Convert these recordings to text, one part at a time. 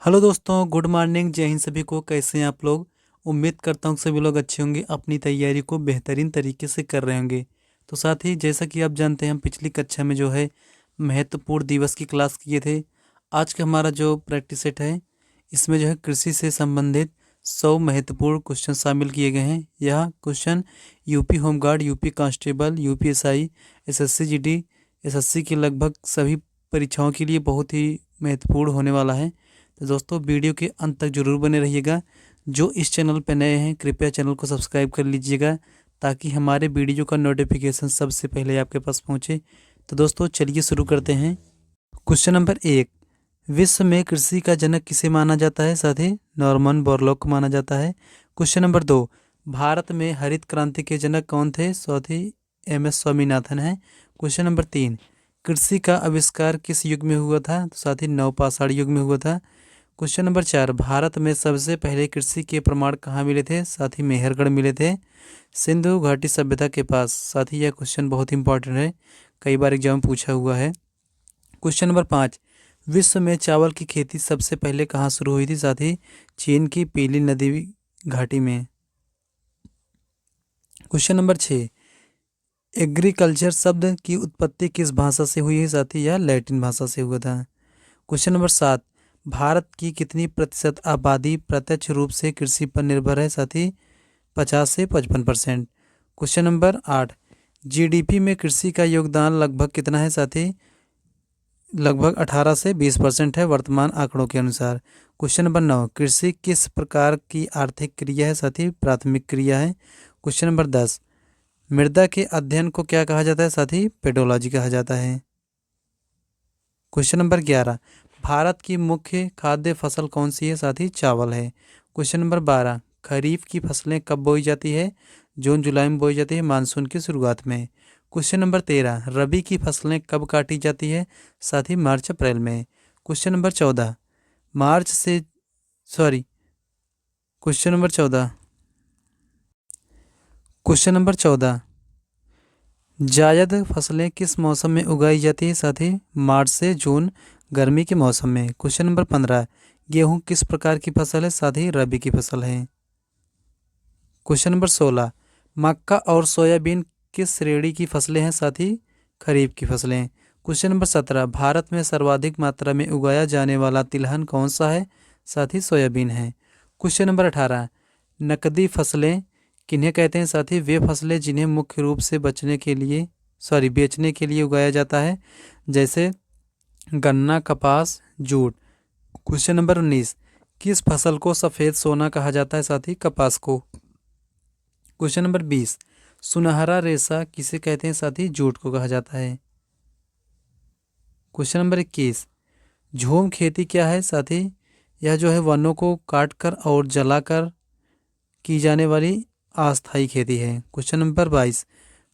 Hello दोस्तों, good morning. जय हिंद सभी को। कैसे हैं आप लोग? उम्मीद करता हूँ सभी लोग अच्छे होंगे, अपनी तैयारी को बेहतरीन तरीके से कर रहे होंगे। तो साथ ही जैसा कि आप जानते हैं, हम पिछली कक्षा में जो है महत्वपूर्ण दिवस की क्लास किए थे। आज का हमारा जो प्रैक्टिस सेट है, इसमें जो है कृषि से संबंधित 100 महत्वपूर्ण क्वेश्चन शामिल किए गए हैं। यह question UP home guard, UP constable, UPSI, SSC GD, SSC की लगभग सभी परीक्षाओं के लिए बहुत ही महत्वपूर्ण होने वाला है। तो दोस्तों, वीडियो के अंत तक जरूर बने रहिएगा। जो इस चैनल पर नए हैं, कृपया चैनल को सब्सक्राइब कर लीजिएगा, ताकि हमारे वीडियो का नोटिफिकेशन सबसे पहले आपके पास पहुंचे। तो दोस्तों, चलिए शुरू करते हैं। क्वेश्चन नंबर 1, विश्व में कृषि का जनक किसे माना जाता है? साथ ही नॉर्मन बोरलॉग को माना जाता है। क्वेश्चन नंबर 2, भारत में हरित क्रांति के जनक कौन थे? साथ ही एम.एस. स्वामीनाथन है। क्वेश्चन नंबर 3, कृषि का आविष्कार किस युग में हुआ था? तो साथ ही नवपाषाण युग में हुआ था। क्वेश्चन नंबर 4, भारत में सबसे पहले कृषि के प्रमाण कहाँ मिले थे? साथ ही मेहरगढ़ मिले थे, सिंधु घाटी सभ्यता के पास। साथ ही यह क्वेश्चन बहुत इंपॉर्टेंट है, कई बार एग्जाम में पूछा हुआ है। क्वेश्चन नंबर 5, विश्व में चावल की खेती सबसे पहले कहाँ शुरू हुई थी? साथ ही चीन की पीली नदी घाटी में। क्वेश्चन नंबर 6, एग्रीकल्चर शब्द की उत्पत्ति किस भाषा से हुई है? साथ ही यह लैटिन भाषा से हुआ था। क्वेश्चन नंबर 7, भारत की कितनी प्रतिशत आबादी प्रत्यक्ष रूप से कृषि पर निर्भर है? साथ ही 50 से 55%। क्वेश्चन नंबर 8, जीडीपी में कृषि का योगदान लगभग कितना है? साथ ही लगभग 18 से 20% है वर्तमान आंकड़ों के अनुसार। क्वेश्चन नंबर 9, कृषि किस प्रकार की आर्थिक क्रिया है? साथ ही प्राथमिक क्रिया है। क्वेश्चन नंबर 10, मृदा के अध्ययन को क्या कहा जाता है? साथ ही पेडोलॉजी कहा जाता है। क्वेश्चन नंबर 11, भारत की मुख्य खाद्य फसल कौन सी है? साथ ही चावल है। क्वेश्चन नंबर 12, खरीफ की फसलें कब बोई जाती है? जून जुलाई में बोई जाती है, मानसून की शुरुआत में। क्वेश्चन नंबर 13, रबी की फसलें कब काटी जाती है? साथ ही मार्च अप्रैल में। क्वेश्चन नंबर 14, मार्च से sorry question number 14 question number 14, जायद फसलें किस मौसम में उगाई जाती है? साथ ही मार्च से जून, गर्मी के मौसम में। क्वेश्चन नंबर 15, गेहूं किस प्रकार की फसल है? साथ ही रबी की फसल है। क्वेश्चन नंबर 16, मक्का और सोयाबीन किस श्रेणी की फसलें हैं? साथ ही खरीफ की फसलें। क्वेश्चन नंबर 17, भारत में सर्वाधिक मात्रा में उगाया जाने वाला तिलहन कौन सा है? साथ ही सोयाबीन है। क्वेश्चन नंबर 18, नकदी फसलें किन्हें कहते हैं? साथ ही वे फसलें जिन्हें मुख्य रूप से बेचने के लिए उगाया जाता है, जैसे गन्ना, कपास, जूट। क्वेश्चन नंबर 19, किस फसल को सफ़ेद सोना कहा जाता है? साथ ही कपास को। क्वेश्चन नंबर 20, सुनहरा रेशा किसे कहते हैं? साथ ही जूट को कहा जाता है। क्वेश्चन नंबर 21, झूम खेती क्या है? साथ ही यह जो है वनों को काटकर और जलाकर की जाने वाली अस्थायी खेती है। क्वेश्चन नंबर 22,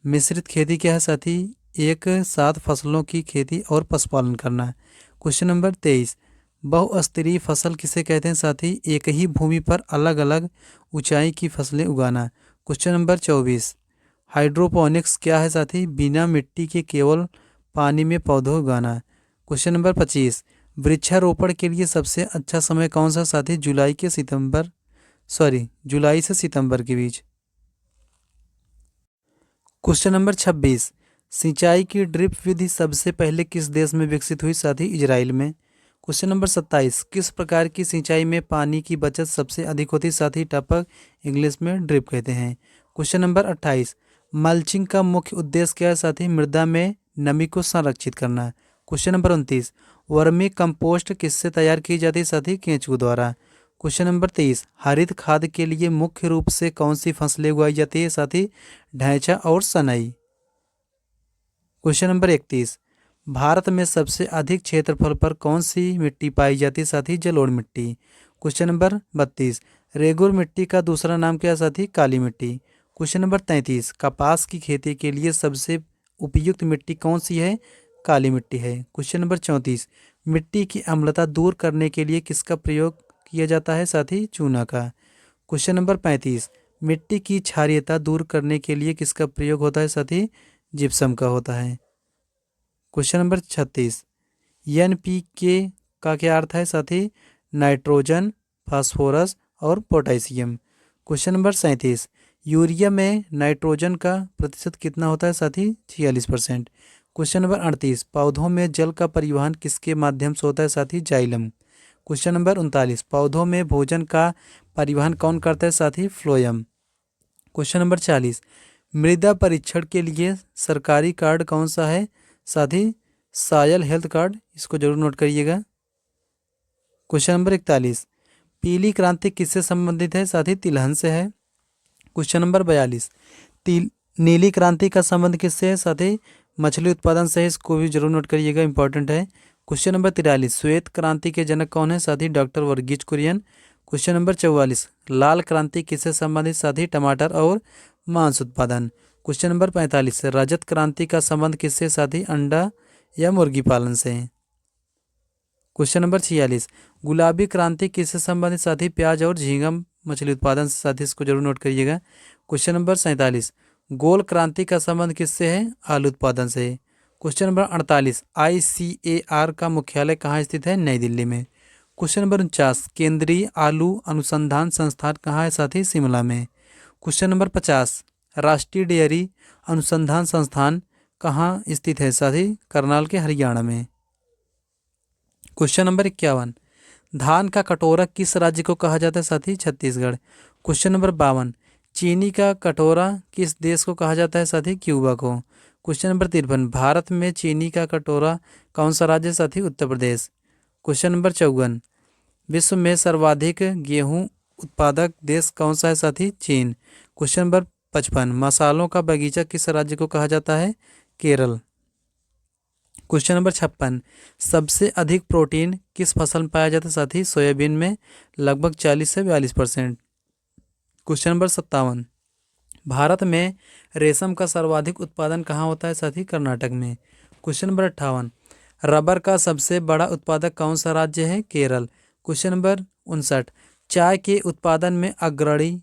मिश्रित खेती क्या है? साथ ही एक साथ फसलों की खेती और पशुपालन करना है। क्वेश्चन नंबर 23, बहुस्तरीय फसल किसे कहते हैं? साथ ही एक ही भूमि पर अलग अलग ऊंचाई की फसलें उगाना। क्वेश्चन नंबर 24, हाइड्रोपोनिक्स क्या है? साथ ही बिना मिट्टी के केवल पानी में पौधे उगाना। क्वेश्चन नंबर 25, वृक्षारोपण के लिए सबसे अच्छा समय कौन सा? साथ ही जुलाई से सितंबर के बीच। क्वेश्चन नंबर 26, सिंचाई की ड्रिप विधि सबसे पहले किस देश में विकसित हुई? साथ ही इजराइल में। क्वेश्चन नंबर 27, किस प्रकार की सिंचाई में पानी की बचत सबसे अधिक होती? साथ ही टपक, इंग्लिश में ड्रिप कहते हैं। क्वेश्चन नंबर 28, मल्चिंग का मुख्य उद्देश्य क्या है? साथ ही मृदा में नमी को संरक्षित करना है। क्वेश्चन नंबर 29, वर्मी कंपोस्ट किससे तैयार की जाती है? साथ ही केंचुओं द्वारा। क्वेश्चन नंबर 23, हरित खाद के लिए मुख्य रूप से कौन सी फसलें उगाई जाती है? साथ ही ढैंचा और सनई। क्वेश्चन नंबर 31, भारत में सबसे अधिक क्षेत्रफल पर कौन सी मिट्टी पाई जाती है? साथ ही जलोढ़ मिट्टी। क्वेश्चन नंबर 32, रेगुर मिट्टी का दूसरा नाम क्या है? साथ ही काली मिट्टी। क्वेश्चन नंबर 33, कपास की खेती के लिए सबसे उपयुक्त मिट्टी कौन सी है? काली मिट्टी है। क्वेश्चन नंबर 34, मिट्टी की अम्लता दूर करने के लिए किसका प्रयोग किया जाता है? साथ ही चूना का। क्वेश्चन नंबर 35, मिट्टी की क्षारीयता दूर करने के लिए किसका प्रयोग होता है? साथ ही जिप्सम का होता है। क्वेश्चन नंबर 36, एनपीके का क्या अर्थ है? साथ ही नाइट्रोजन, फास्फोरस और पोटेशियम। क्वेश्चन नंबर 37, यूरिया में नाइट्रोजन का प्रतिशत कितना होता है साथी? 46%। क्वेश्चन नंबर 38, पौधों में जल का परिवहन किसके माध्यम से होता है साथी? जाइलम। क्वेश्चन नंबर 39, पौधों में भोजन का परिवहन कौन करता है साथी? फ्लोएम। क्वेश्चन नंबर 40, मृदा परीक्षण के लिए सरकारी कार्ड कौन सा है साथी? सॉयल हेल्थ कार्ड, इसको जरूर नोट करिएगा। क्वेश्चन नंबर 41, पीली क्रांति किससे संबंधित है साथी? तिलहन से है। क्वेश्चन नंबर 42, नीली क्रांति का संबंध किससे है साथी? मछली उत्पादन से है, इसको भी जरूर नोट करिएगा, इंपॉर्टेंट है। क्वेश्चन नंबर 43, श्वेत क्रांति के जनक कौन है साथी? Doctor Verghese Kurien. Question number 44, लाल क्रांति किससे संबंधित साथी? टमाटर और मांस उत्पादन। क्वेश्चन नंबर 45, रजत क्रांति का संबंध किससे साथी? अंडा या मुर्गी पालन से। क्वेश्चन नंबर 46, गुलाबी क्रांति किससे संबंधित साथी? प्याज और झींगा मछली उत्पादन से साथी, इसको जरूर नोट करिएगा। क्वेश्चन नंबर 47, गोल क्रांति का संबंध किससे है? आलू उत्पादन से। क्वेश्चन नंबर 48, ICAR का मुख्यालय कहाँ स्थित है? नई दिल्ली में। क्वेश्चन नंबर 49, केंद्रीय आलू अनुसंधान संस्थान कहाँ है साथी? शिमला में। क्वेश्चन नंबर 50, राष्ट्रीय डेयरी अनुसंधान संस्थान कहाँ स्थित है साथी? करनाल के हरियाणा में। क्वेश्चन नंबर 51, धान का कटोरा किस राज्य को कहा जाता है साथी? छत्तीसगढ़। क्वेश्चन नंबर 52, चीनी का कटोरा किस देश को कहा जाता है साथी? क्यूबा को। क्वेश्चन नंबर 53, भारत में चीनी का कटोरा कौन सा राज्य साथी? उत्तर प्रदेश। क्वेश्चन नंबर 54, विश्व में सर्वाधिक गेहूं उत्पादक देश कौन सा है साथी? चीन। क्वेश्चन नंबर 55, मसालों का बगीचा किस राज्य को कहा जाता है? केरल। क्वेश्चन नंबर 56, सबसे अधिक प्रोटीन किस फसल में पाया जाता है साथी? सोयाबीन में, लगभग 40 से 42%। क्वेश्चन नंबर 57, भारत में रेशम का सर्वाधिक उत्पादन कहाँ होता है साथी? कर्नाटक में। क्वेश्चन नंबर 58, रबर का सबसे बड़ा उत्पादक कौन सा राज्य है? केरल। क्वेश्चन नंबर 59, चाय के उत्पादन में अग्रणी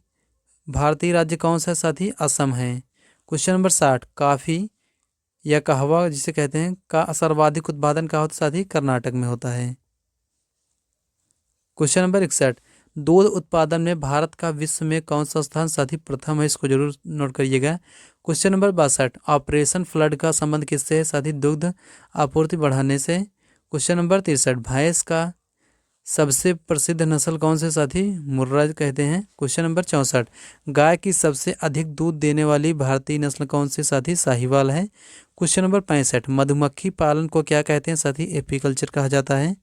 भारतीय राज्य कौन सा है साथी? असम है। क्वेश्चन नंबर 60, कॉफ़ी या कहवा जिसे कहते हैं का सर्वाधिक उत्पादन कहाँ होता है साथी? कर्नाटक में होता है। क्वेश्चन नंबर 61, दूध उत्पादन में भारत का विश्व में कौन सा स्थान साथी? प्रथम है, इसको जरूर नोट करिएगा। क्वेश्चन नंबर 62, ऑपरेशन फ्लड का संबंध किससे है साथी? दुग्ध आपूर्ति बढ़ाने से। क्वेश्चन नंबर 63, भैंस का सबसे प्रसिद्ध नस्ल कौन से साथी? मुर्रा कहते हैं। क्वेश्चन नंबर 64, गाय की सबसे अधिक दूध देने वाली भारतीय नस्ल कौन सी साथी? साहिवाल है। क्वेश्चन नंबर 65, मधुमक्खी पालन को क्या कहते हैं साथी? एपीकल्चर कहा जाता है।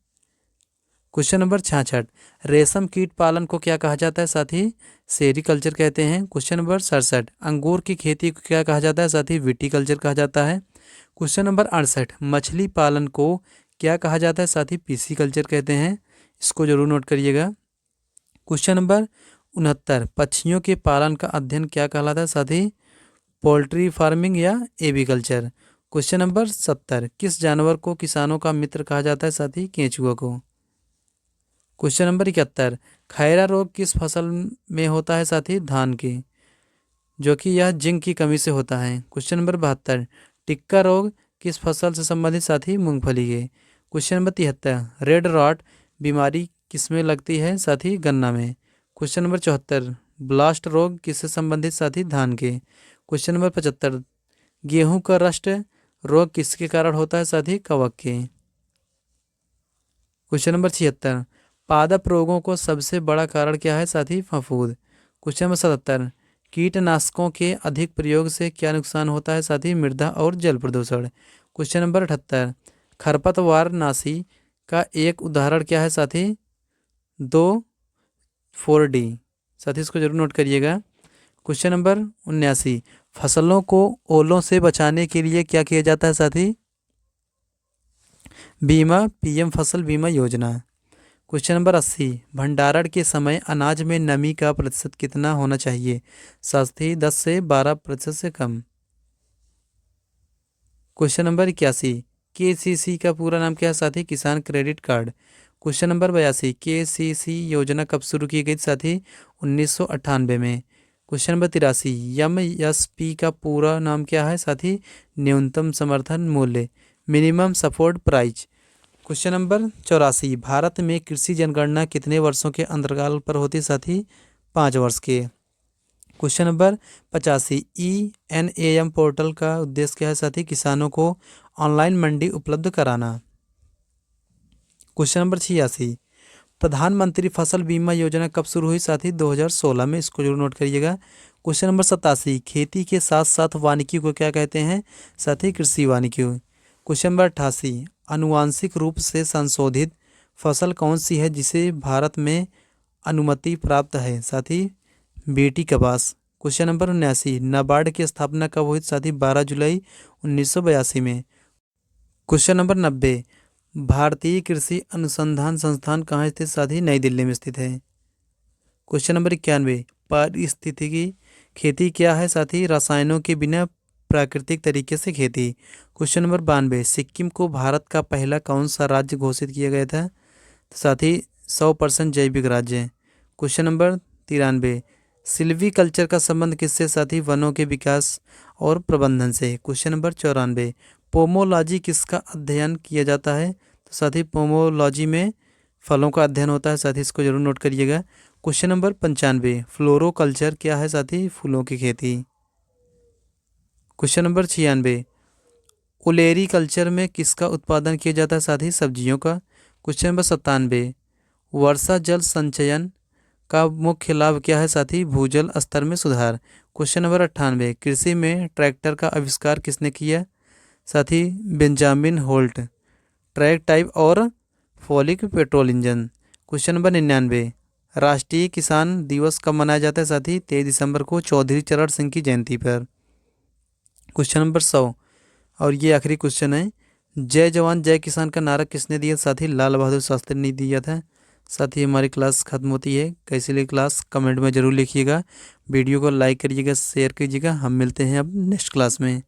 क्वेश्चन नंबर 66, रेशम कीट पालन को क्या कहा जाता है साथी? सेरीकल्चर कहते हैं। क्वेश्चन नंबर 67, अंगूर की खेती को क्या कहा जाता है साथी? विटीकल्चर कहा जाता है। क्वेश्चन नंबर 68, मछली पालन को क्या कहा जाता है साथी? पीसीकल्चर कहते हैं, इसको जरूर नोट करिएगा। क्वेश्चन नंबर 69, पक्षियों के पालन का अध्ययन क्या कहलाता है साथी? पोल्ट्री फार्मिंग या एविकल्चर। क्वेश्चन नंबर 70, किस जानवर को किसानों का मित्र कहा जाता है साथी? केंचुआ को। क्वेश्चन नंबर 71, खैरा रोग किस फसल में होता है साथी? धान की, जो कि यह जिंक की कमी से होता है। क्वेश्चन नंबर 72, टिक्का रोग किस फसल से संबंधित साथी? मूंगफली के। क्वेश्चन नंबर 73, रेड रॉट बीमारी किसमें लगती है साथी? गन्ना में। क्वेश्चन नंबर 74, ब्लास्ट रोग किससे संबंधित साथी? धान के। क्वेश्चन नंबर 75, गेहूं का रस्ट रोग किसके कारण होता है साथी? कवक के। क्वेश्चन नंबर 76, पादप रोगों को सबसे बड़ा कारण क्या है साथी? फफूंद। क्वेश्चन नंबर 77, कीटनाशकों के अधिक प्रयोग से क्या नुकसान होता है साथी? मृदा और जल प्रदूषण। क्वेश्चन नंबर 78, खरपतवार नाशी का एक उदाहरण क्या है साथी? 2,4-D साथी, इसको जरूर नोट करिएगा। क्वेश्चन नंबर 79, फसलों को ओलों से बचाने के लिए क्या किया जाता है साथी? बीमा, पीएम फसल बीमा योजना। क्वेश्चन नंबर 80, भंडारण के समय अनाज में नमी का प्रतिशत कितना होना चाहिए साथी? 10 से 12% से कम। क्वेश्चन नंबर 81, KCC का पूरा नाम क्या है साथी? किसान credit card. Question number 82, KCC योजना कब शुरू की गई साथी? 1998 में। क्वेश्चन नंबर 83, MSP का पूरा नाम क्या है साथी? न्यूनतम समर्थन मूल्य, minimum support price. Question number 84, Bharat में कृषि जनगणना कितने वर्षों के अंतराल पर होती है साथी? 5 वर्ष के। क्वेश्चन नंबर 85, ENAM पोर्टल का उद्देश्य क्या है साथी? किसानों को ऑनलाइन मंडी उपलब्ध कराना। क्वेश्चन नंबर 86, प्रधानमंत्री फसल बीमा योजना कब शुरू हुई साथी? 2016 में, इसको जरूर नोट करिएगा। क्वेश्चन नंबर 87, खेती के साथ साथ वानिकी को क्या कहते हैं साथी? कृषि वानिकी। क्वेश्चन नंबर 88, आनुवांशिक रूप से संशोधित फसल कौन सी है जिसे भारत में अनुमति प्राप्त है साथी? बेटी कपास। क्वेश्चन नंबर 79, नाबार्ड की स्थापना कब हुई साथी? 12 जुलाई 1982 में। क्वेश्चन नंबर 90, भारतीय कृषि अनुसंधान संस्थान कहाँ स्थित साथी? नई दिल्ली में स्थित है। क्वेश्चन नंबर 91, पारिस्थितिकी खेती क्या है साथी? रसायनों के बिना प्राकृतिक तरीके से खेती। क्वेश्चन नंबर 92, सिक्किम को भारत का पहला कौन सा राज्य घोषित किया गया था? तो साथी 100% जैविक राज्य। क्वेश्चन नंबर 93, सिल्वी कल्चर का संबंध किससे साथी? वनों के विकास और प्रबंधन से। क्वेश्चन नंबर 94, पोमोलॉजी किसका अध्ययन किया जाता है? तो साथी पोमोलॉजी में फलों का अध्ययन होता है साथी, इसको जरूर नोट करिएगा। क्वेश्चन नंबर 95, फ्लोरोकल्चर क्या है साथी? फूलों की खेती। क्वेश्चन नंबर 96, ओलेरी कल्चर में किसका उत्पादन किया जाता है साथी? सब्जियों का। क्वेश्चन नंबर 97, वर्षा जल संचयन का मुख्य लाभ क्या है साथी? भूजल स्तर में सुधार। क्वेश्चन नंबर 98, कृषि में ट्रैक्टर का आविष्कार किसने किया साथी? Benjamin Holt. ट्रैक टाइप और फॉलिक पेट्रोल इंजन। क्वेश्चन नंबर 99, राष्ट्रीय किसान दिवस कब मनाया जाता है साथी? 23 दिसंबर को, चौधरी चरण सिंह की जयंती पर। क्वेश्चन नंबर 100 और ये आखिरी क्वेश्चन है, जय जवान जय किसान का नारा किसने दिया साथी? लाल बहादुर शास्त्री ने दिया था। साथ ही हमारी क्लास खत्म होती है। कैसी लगी क्लास कमेंट में ज़रूर लिखिएगा। वीडियो को लाइक करिएगा, शेयर कीजिएगा। हम मिलते हैं अब नेक्स्ट क्लास में।